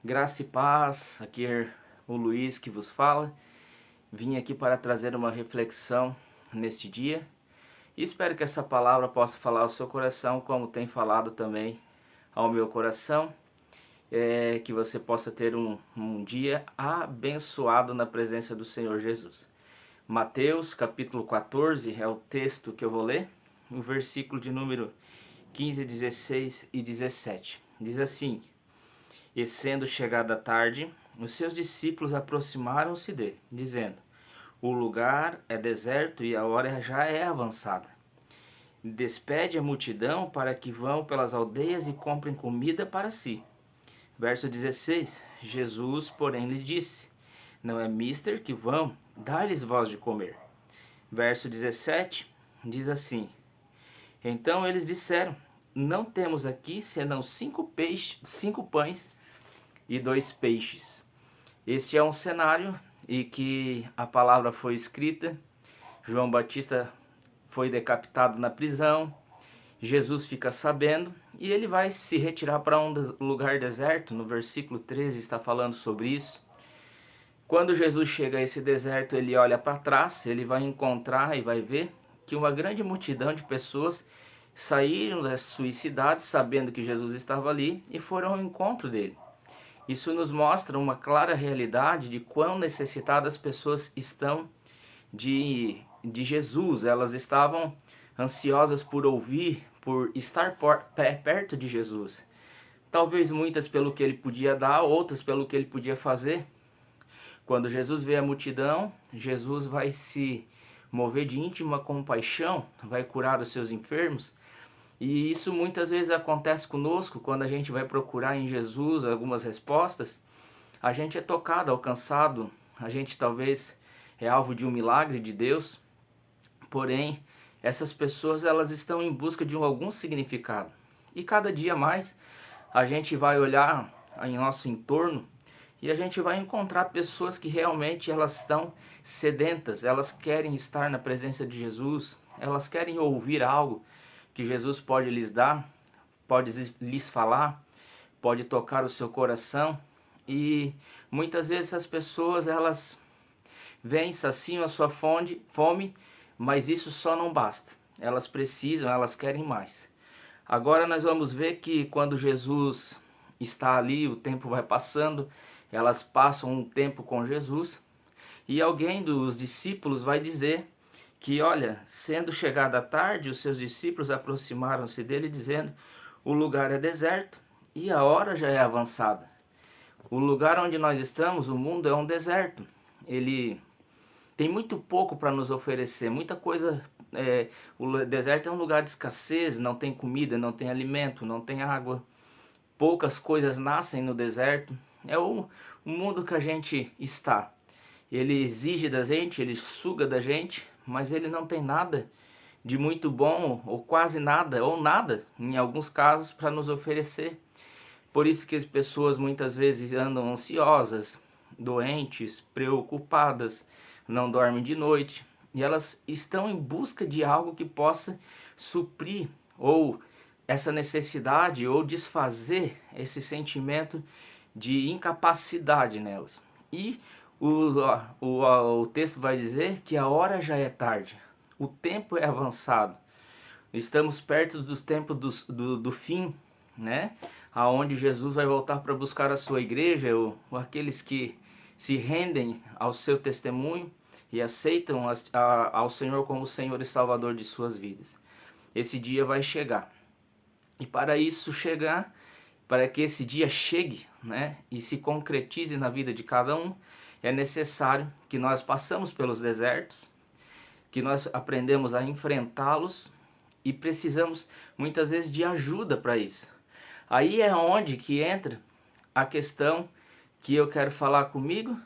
Graça e paz, aqui é o Luiz que vos fala. Vim aqui para trazer uma reflexão neste dia e espero que essa palavra possa falar ao seu coração, como tem falado também ao meu coração. Que você possa ter um dia abençoado na presença do Senhor Jesus. Mateus capítulo 14 é o texto que eu vou ler, o versículo de número 15, 16 e 17. Diz assim: E sendo chegada a tarde, os seus discípulos aproximaram-se dele, dizendo: O lugar é deserto e a hora já é avançada. Despede a multidão para que vão pelas aldeias e comprem comida para si. Verso 16: Jesus, porém, lhe disse: Não é mister que vão, dá-lhes vós de comer. Verso 17 diz assim: Então eles disseram: Não temos aqui senão 5 pães e 2 peixes. Este é um cenário em que a palavra foi escrita. João Batista foi decapitado na prisão. Jesus fica sabendo e ele vai se retirar para um lugar deserto. No versículo 13 está falando sobre isso. Quando Jesus chega a esse deserto, ele olha para trás, ele vai encontrar e vai ver que uma grande multidão de pessoas saíram das suas cidades sabendo que Jesus estava ali e foram ao encontro dele. Isso nos mostra uma clara realidade de quão necessitadas as pessoas estão de Jesus. Elas estavam ansiosas por ouvir, por estar perto de Jesus. Talvez muitas pelo que ele podia dar, outras pelo que ele podia fazer. Quando Jesus vê a multidão, Jesus vai se mover de íntima compaixão, vai curar os seus enfermos. E isso muitas vezes acontece conosco quando a gente vai procurar em Jesus algumas respostas. A gente é tocado, alcançado, a gente talvez é alvo de um milagre de Deus. Porém, essas pessoas elas estão em busca de algum significado. E cada dia mais a gente vai olhar em nosso entorno e a gente vai encontrar pessoas que realmente elas estão sedentas, elas querem estar na presença de Jesus, elas querem ouvir algo que Jesus pode lhes dar, pode lhes falar, pode tocar o seu coração. E muitas vezes as pessoas elas vêm, saciam a sua fome, mas isso só não basta. Elas precisam, elas querem mais. Agora nós vamos ver que quando Jesus está ali, o tempo vai passando, elas passam um tempo com Jesus e alguém dos discípulos vai dizer que, olha, sendo chegada a tarde, os seus discípulos aproximaram-se dele dizendo: O lugar é deserto e a hora já é avançada. O lugar onde nós estamos, o mundo é um deserto. Ele tem muito pouco para nos oferecer, muita coisa. O deserto é um lugar de escassez, não tem comida, não tem alimento, não tem água. Poucas coisas nascem no deserto. É o mundo que a gente está. Ele exige da gente, ele suga da gente, mas ele não tem nada de muito bom, ou quase nada, ou nada, em alguns casos, para nos oferecer. Por isso que as pessoas muitas vezes andam ansiosas, doentes, preocupadas, não dormem de noite, e elas estão em busca de algo que possa suprir ou essa necessidade ou desfazer esse sentimento de incapacidade nelas. E o texto vai dizer que a hora já é tarde, o tempo é avançado, estamos perto dos tempos do fim, né? Aonde Jesus vai voltar para buscar a sua igreja, ou aqueles que se rendem ao seu testemunho e aceitam ao Senhor como Senhor e Salvador de suas vidas. Esse dia vai chegar. E para isso chegar, para que esse dia chegue, né, e se concretize na vida de cada um, é necessário que nós passamos pelos desertos, que nós aprendemos a enfrentá-los e precisamos muitas vezes de ajuda para isso. Aí é onde que entra a questão que eu quero falar comigo,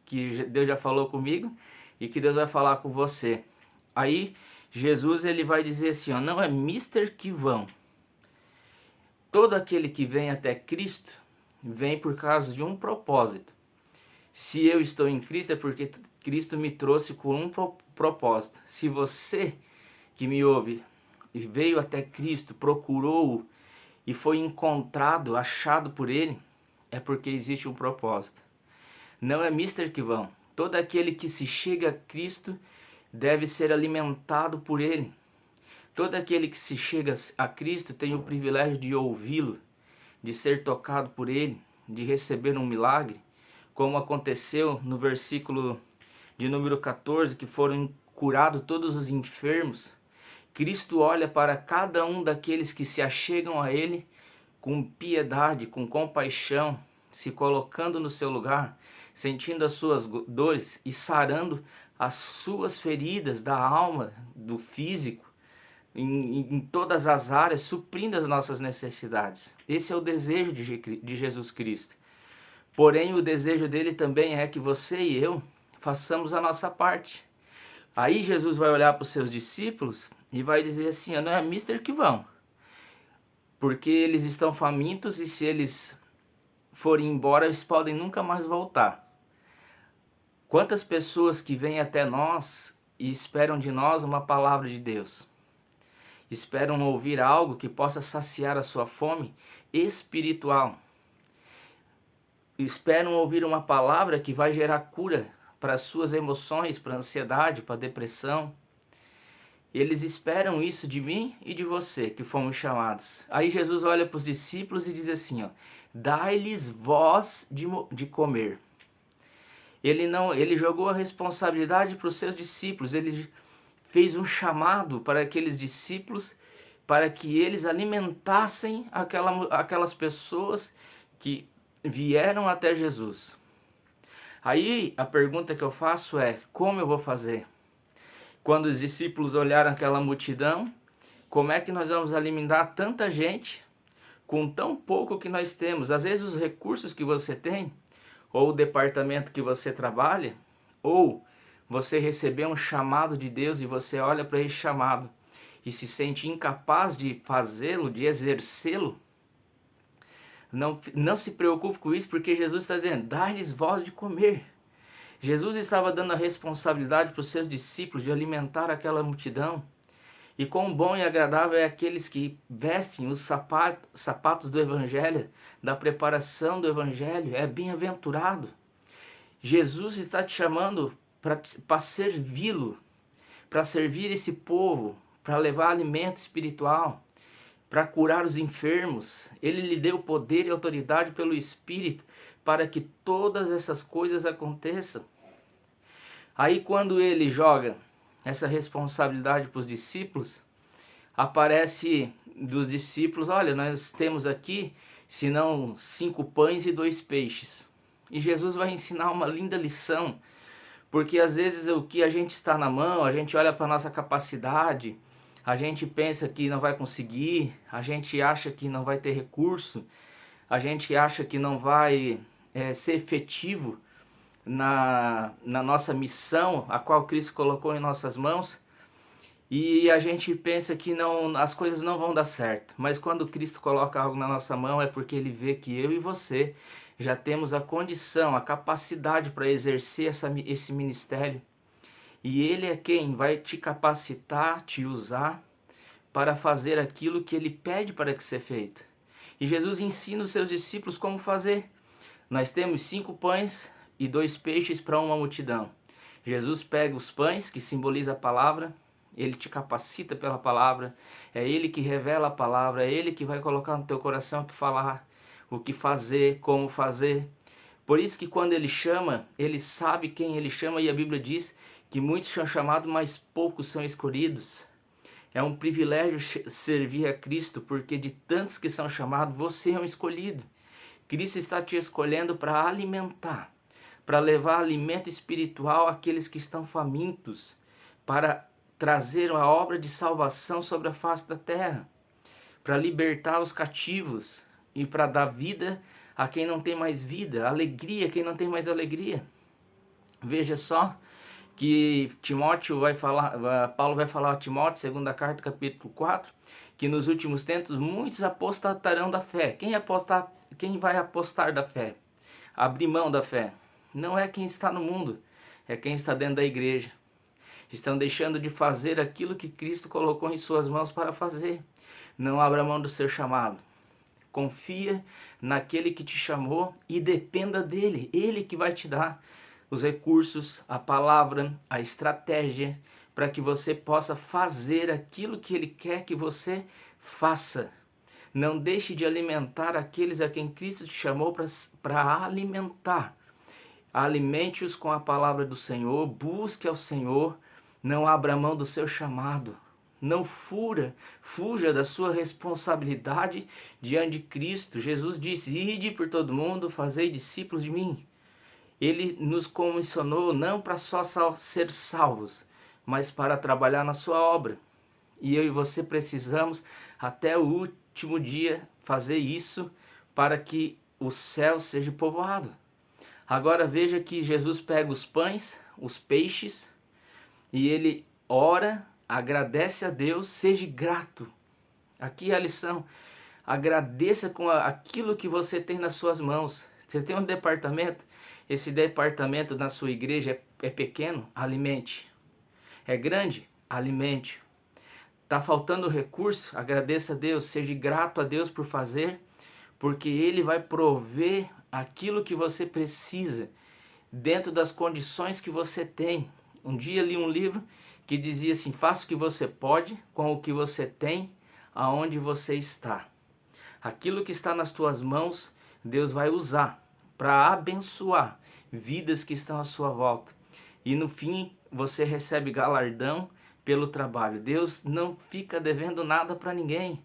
que Deus já falou comigo e que Deus vai falar com você. Aí Jesus ele vai dizer assim, ó, não é mister que vão. Todo aquele que vem até Cristo vem por causa de um propósito. Se eu estou em Cristo é porque Cristo me trouxe com um propósito. Se você que me ouve veio até Cristo, procurou e foi encontrado, achado por Ele, é porque existe um propósito. Não é mister que vão. Todo aquele que se chega a Cristo deve ser alimentado por Ele. Todo aquele que se chega a Cristo tem o privilégio de ouvi-lo, de ser tocado por Ele, de receber um milagre, como aconteceu no versículo de número 14, que foram curados todos os enfermos. Cristo olha para cada um daqueles que se achegam a Ele com piedade, com compaixão, se colocando no seu lugar, sentindo as suas dores e sarando as suas feridas da alma, do físico, em todas as áreas, suprindo as nossas necessidades. Esse é o desejo de Jesus Cristo. Porém, o desejo dele também é que você e eu façamos a nossa parte. Aí Jesus vai olhar para os seus discípulos e vai dizer assim, não é mister que vão, porque eles estão famintos e se eles forem embora, eles podem nunca mais voltar. Quantas pessoas que vêm até nós e esperam de nós uma palavra de Deus, esperam ouvir algo que possa saciar a sua fome espiritual, esperam ouvir uma palavra que vai gerar cura para as suas emoções, para a ansiedade, para a depressão. Eles esperam isso de mim e de você, que fomos chamados. Aí Jesus olha para os discípulos e diz assim, dai-lhes voz de comer. Ele jogou a responsabilidade para os seus discípulos, ele fez um chamado para aqueles discípulos, para que eles alimentassem aquelas pessoas que vieram até Jesus. Aí a pergunta que eu faço é, como eu vou fazer? Quando os discípulos olharam aquela multidão, como é que nós vamos alimentar tanta gente com tão pouco que nós temos? Às vezes os recursos que você tem, ou o departamento que você trabalha, ou você recebeu um chamado de Deus e você olha para esse chamado e se sente incapaz de fazê-lo, de exercê-lo, não se preocupe com isso, porque Jesus está dizendo, dá-lhes voz de comer. Jesus estava dando a responsabilidade para os seus discípulos de alimentar aquela multidão. E quão bom e agradável é aqueles que vestem os sapatos do Evangelho, da preparação do Evangelho, é bem-aventurado. Jesus está te chamando para servi-lo, para servir esse povo, para levar alimento espiritual, para curar os enfermos. Ele lhe deu poder e autoridade pelo Espírito para que todas essas coisas aconteçam. Aí quando ele joga essa responsabilidade para os discípulos, aparece dos discípulos, olha, nós temos aqui, senão 5 pães e 2 peixes. E Jesus vai ensinar uma linda lição, porque às vezes o que a gente está na mão, a gente olha para a nossa capacidade, a gente pensa que não vai conseguir, a gente acha que não vai ter recurso, a gente acha que não vai ser efetivo na nossa missão, a qual Cristo colocou em nossas mãos, e a gente pensa que as coisas não vão dar certo. Mas quando Cristo coloca algo na nossa mão, é porque Ele vê que eu e você já temos a condição, a capacidade para exercer esse ministério. E Ele é quem vai te capacitar, te usar para fazer aquilo que Ele pede para que seja feito. E Jesus ensina os seus discípulos como fazer. Nós temos 5 pães e 2 peixes para uma multidão. Jesus pega os pães, que simboliza a palavra, Ele te capacita pela palavra, é Ele que revela a palavra, é Ele que vai colocar no teu coração o que falar, o que fazer, como fazer. Por isso que quando Ele chama, Ele sabe quem Ele chama, e a Bíblia diz que muitos são chamados, mas poucos são escolhidos. É um privilégio servir a Cristo, porque de tantos que são chamados, você é um escolhido. Cristo está te escolhendo para alimentar, para levar alimento espiritual àqueles que estão famintos, para trazer a obra de salvação sobre a face da terra, para libertar os cativos e para dar vida a quem não tem mais vida, alegria a quem não tem mais alegria. Veja só que Paulo vai falar a Timóteo, segunda carta, capítulo 4, que nos últimos tempos muitos apostatarão da fé. Quem vai apostar da fé? Abrir mão da fé? Não é quem está no mundo, é quem está dentro da igreja. Estão deixando de fazer aquilo que Cristo colocou em suas mãos para fazer. Não abra mão do seu chamado. Confia naquele que te chamou e dependa dele. Ele que vai te dar os recursos, a palavra, a estratégia para que você possa fazer aquilo que ele quer que você faça. Não deixe de alimentar aqueles a quem Cristo te chamou para alimentar. Alimente-os com a palavra do Senhor, busque ao Senhor, não abra mão do seu chamado. Não fuja da sua responsabilidade diante de Cristo. Jesus disse: ide por todo mundo, fazei discípulos de mim. Ele nos comissionou não para só ser salvos, mas para trabalhar na sua obra. E eu e você precisamos, até o último dia, fazer isso para que o céu seja povoado. Agora veja que Jesus pega os pães, os peixes, e ele ora, agradece a Deus, seja grato. Aqui é a lição. Agradeça com aquilo que você tem nas suas mãos. Você tem um departamento, esse departamento na sua igreja é pequeno, alimente. É grande, alimente. Está faltando recurso, agradeça a Deus, seja grato a Deus por fazer, porque Ele vai prover aquilo que você precisa, dentro das condições que você tem. Um dia li um livro que dizia assim: faça o que você pode, com o que você tem, aonde você está. Aquilo que está nas tuas mãos, Deus vai usar para abençoar vidas que estão à sua volta. E no fim, você recebe galardão pelo trabalho. Deus não fica devendo nada para ninguém.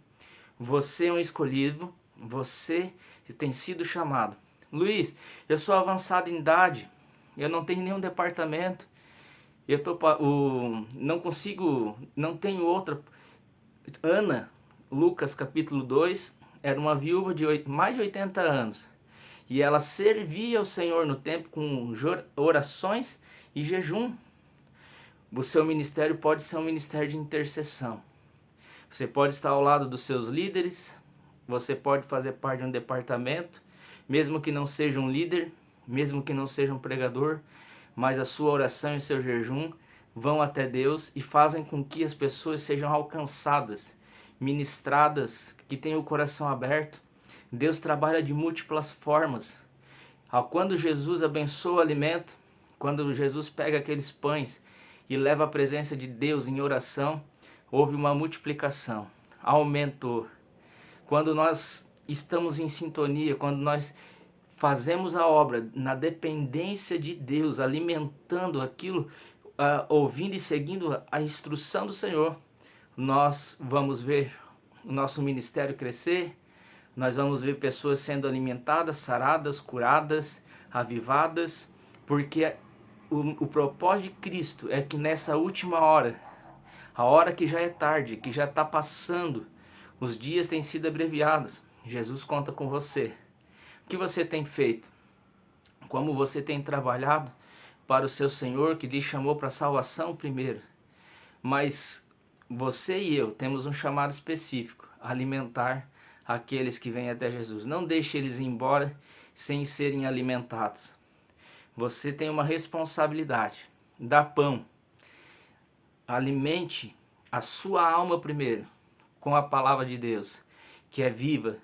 Você é um escolhido, você tem sido chamado. Luiz, eu sou avançado em idade, eu não tenho nenhum departamento, não tenho outra. Ana, Lucas capítulo 2, era uma viúva de mais de 80 anos. E ela servia ao Senhor no templo com orações e jejum. O seu ministério pode ser um ministério de intercessão. Você pode estar ao lado dos seus líderes, você pode fazer parte de um departamento, mesmo que não seja um líder, mesmo que não seja um pregador, mas a sua oração e seu jejum vão até Deus e fazem com que as pessoas sejam alcançadas, ministradas, que tenham o coração aberto. Deus trabalha de múltiplas formas. Quando Jesus abençoa o alimento, quando Jesus pega aqueles pães e leva a presença de Deus em oração, houve uma multiplicação, aumentou. Quando nós estamos em sintonia, quando nós fazemos a obra na dependência de Deus, alimentando aquilo, ouvindo e seguindo a instrução do Senhor, nós vamos ver o nosso ministério crescer, nós vamos ver pessoas sendo alimentadas, saradas, curadas, avivadas, porque o propósito de Cristo é que nessa última hora, a hora que já é tarde, que já está passando, os dias têm sido abreviados, Jesus conta com você. O que você tem feito? Como você tem trabalhado para o seu Senhor, que lhe chamou para a salvação primeiro? Mas você e eu temos um chamado específico: alimentar aqueles que vêm até Jesus. Não deixe eles ir embora sem serem alimentados. Você tem uma responsabilidade. Dá pão. Alimente a sua alma primeiro com a palavra de Deus, que é viva,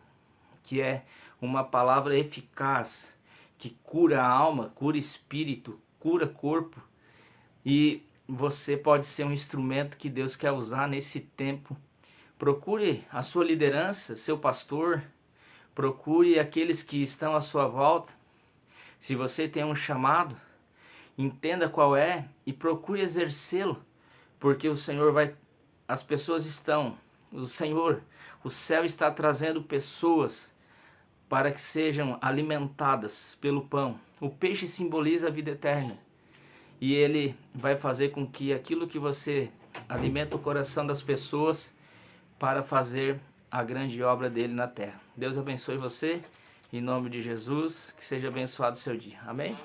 que é uma palavra eficaz, que cura a alma, cura espírito, cura corpo. E você pode ser um instrumento que Deus quer usar nesse tempo. Procure a sua liderança, seu pastor, procure aqueles que estão à sua volta. Se você tem um chamado, entenda qual é e procure exercê-lo, porque o Senhor as pessoas estão, o céu está trazendo pessoas para que sejam alimentadas pelo pão. O peixe simboliza a vida eterna. E ele vai fazer com que aquilo que você alimenta o coração das pessoas para fazer a grande obra dele na terra. Deus abençoe você, em nome de Jesus, que seja abençoado o seu dia. Amém?